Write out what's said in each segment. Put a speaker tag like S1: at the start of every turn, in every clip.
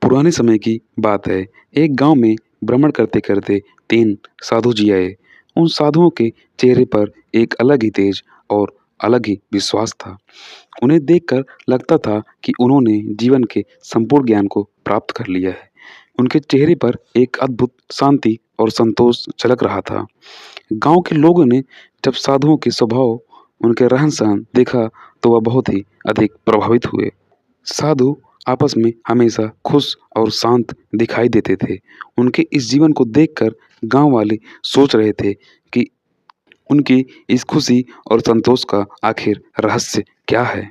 S1: पुराने समय की बात है। एक गांव में भ्रमण करते करते तीन साधु जी आए। उन साधुओं के चेहरे पर एक अलग ही तेज और अलग ही विश्वास था। उन्हें देखकर लगता था कि उन्होंने जीवन के संपूर्ण ज्ञान को प्राप्त कर लिया है। उनके चेहरे पर एक अद्भुत शांति और संतोष झलक रहा था। गांव के लोगों ने जब साधुओं के स्वभाव, उनके रहन सहन देखा तो वह बहुत ही अधिक प्रभावित हुए। साधु आपस में हमेशा खुश और शांत दिखाई देते थे। उनके इस जीवन को देखकर गांव वाले सोच रहे थे कि उनकी इस खुशी और संतोष का आखिर रहस्य क्या है।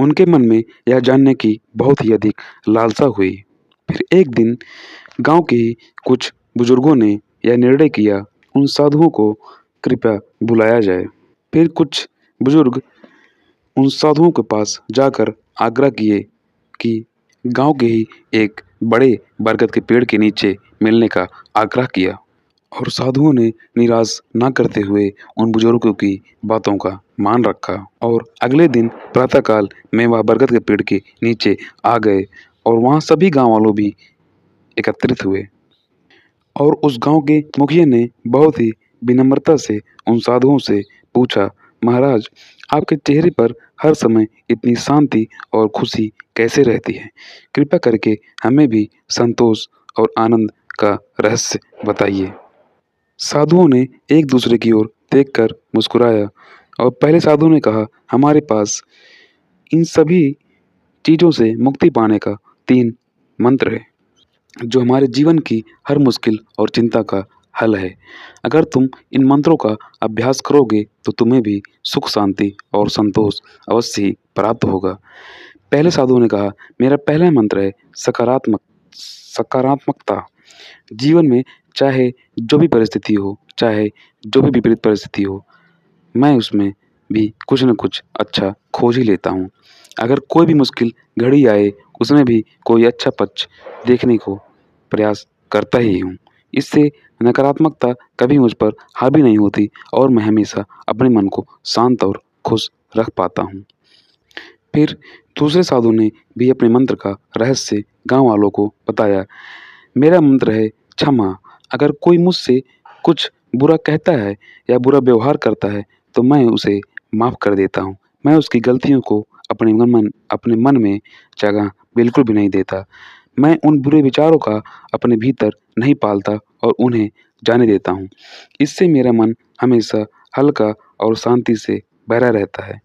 S1: उनके मन में यह जानने की बहुत ही अधिक लालसा हुई। फिर एक दिन गांव के ही कुछ बुजुर्गों ने यह निर्णय किया, उन साधुओं को कृपया बुलाया जाए। फिर कुछ बुजुर्ग उन साधुओं के पास जाकर आग्रह किए कि गांव के ही एक बड़े बरगद के पेड़ के नीचे मिलने का आग्रह किया और साधुओं ने निराश ना करते हुए उन बुजुर्गों की बातों का मान रखा और अगले दिन प्रातःकाल में वह बरगद के पेड़ के नीचे आ गए और वहाँ सभी गांव वालों भी एकत्रित हुए और उस गांव के मुखिया ने बहुत ही विनम्रता से उन साधुओं से पूछा, महाराज, आपके चेहरे पर हर समय इतनी शांति और खुशी कैसे रहती है? कृपया करके हमें भी संतोष और आनंद का रहस्य बताइए। साधुओं ने एक दूसरे की ओर देखकर मुस्कुराया और पहले साधु ने कहा, हमारे पास इन सभी चीज़ों से मुक्ति पाने का 3 मंत्र है, जो हमारे जीवन की हर मुश्किल और चिंता का हल है। अगर तुम इन मंत्रों का अभ्यास करोगे तो तुम्हें भी सुख शांति और संतोष अवश्य ही प्राप्त होगा। पहले साधु ने कहा, मेरा पहला मंत्र है सकारात्मकता। जीवन में चाहे जो भी परिस्थिति हो, चाहे जो भी विपरीत परिस्थिति हो, मैं उसमें भी कुछ न कुछ अच्छा खोज ही लेता हूँ। अगर कोई भी मुश्किल घड़ी आए, उसमें भी कोई अच्छा पक्ष देखने को प्रयास करता ही हूँ। इससे नकारात्मकता कभी मुझ पर हावी नहीं होती और मैं हमेशा अपने मन को शांत और खुश रख पाता हूँ। फिर दूसरे साधु ने भी अपने मंत्र का रहस्य गांव वालों को बताया। मेरा मंत्र है क्षमा। अगर कोई मुझसे कुछ बुरा कहता है या बुरा व्यवहार करता है तो मैं उसे माफ़ कर देता हूँ। मैं उसकी गलतियों को अपने मन में जगह बिल्कुल भी नहीं देता। मैं उन बुरे विचारों का अपने भीतर नहीं पालता और उन्हें जाने देता हूँ। इससे मेरा मन हमेशा हल्का और शांति से भरा रहता है।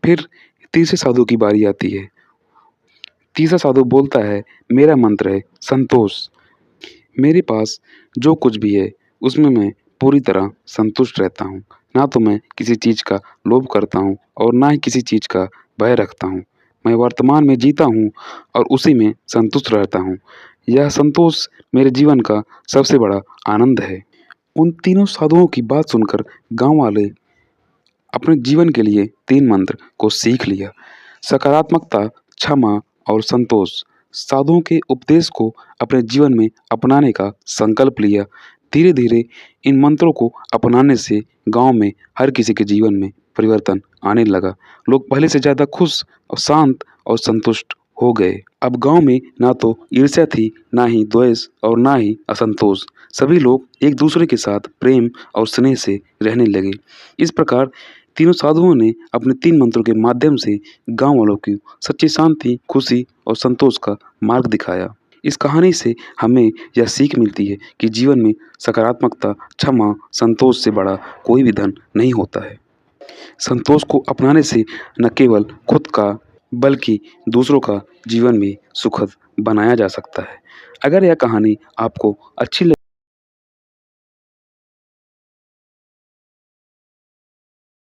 S1: फिर तीसरे साधु की बारी आती है। तीसरा साधु बोलता है, मेरा मंत्र है संतोष। मेरे पास जो कुछ भी है उसमें मैं पूरी तरह संतुष्ट रहता हूँ। ना तो मैं किसी चीज़ का लोभ करता हूँ और ना ही किसी चीज़ का भय रखता हूँ। मैं वर्तमान में जीता हूँ और उसी में संतुष्ट रहता हूँ। यह संतोष मेरे जीवन का सबसे बड़ा आनंद है। उन तीनों साधुओं की बात सुनकर गांव वाले अपने जीवन के लिए 3 मंत्र को सीख लिया। सकारात्मकता, क्षमा और संतोष। साधुओं के उपदेश को अपने जीवन में अपनाने का संकल्प लिया। धीरे धीरे इन मंत्रों को अपनाने से गांव में हर किसी के जीवन में परिवर्तन आने लगा। लोग पहले से ज़्यादा खुश और शांत और संतुष्ट हो गए। अब गांव में ना तो ईर्ष्या थी, ना ही द्वेष और ना ही असंतोष। सभी लोग एक दूसरे के साथ प्रेम और स्नेह से रहने लगे। इस प्रकार तीनों साधुओं ने अपने 3 मंत्रों के माध्यम से गांव वालों की सच्ची शांति, खुशी और संतोष का मार्ग दिखाया। इस कहानी से हमें यह सीख मिलती है कि जीवन में सकारात्मकता, क्षमा, संतोष से बड़ा कोई भी धन नहीं होता है। संतोष को अपनाने से न केवल खुद का बल्कि दूसरों का जीवन भी सुखद बनाया जा सकता है। अगर यह कहानी आपको अच्छी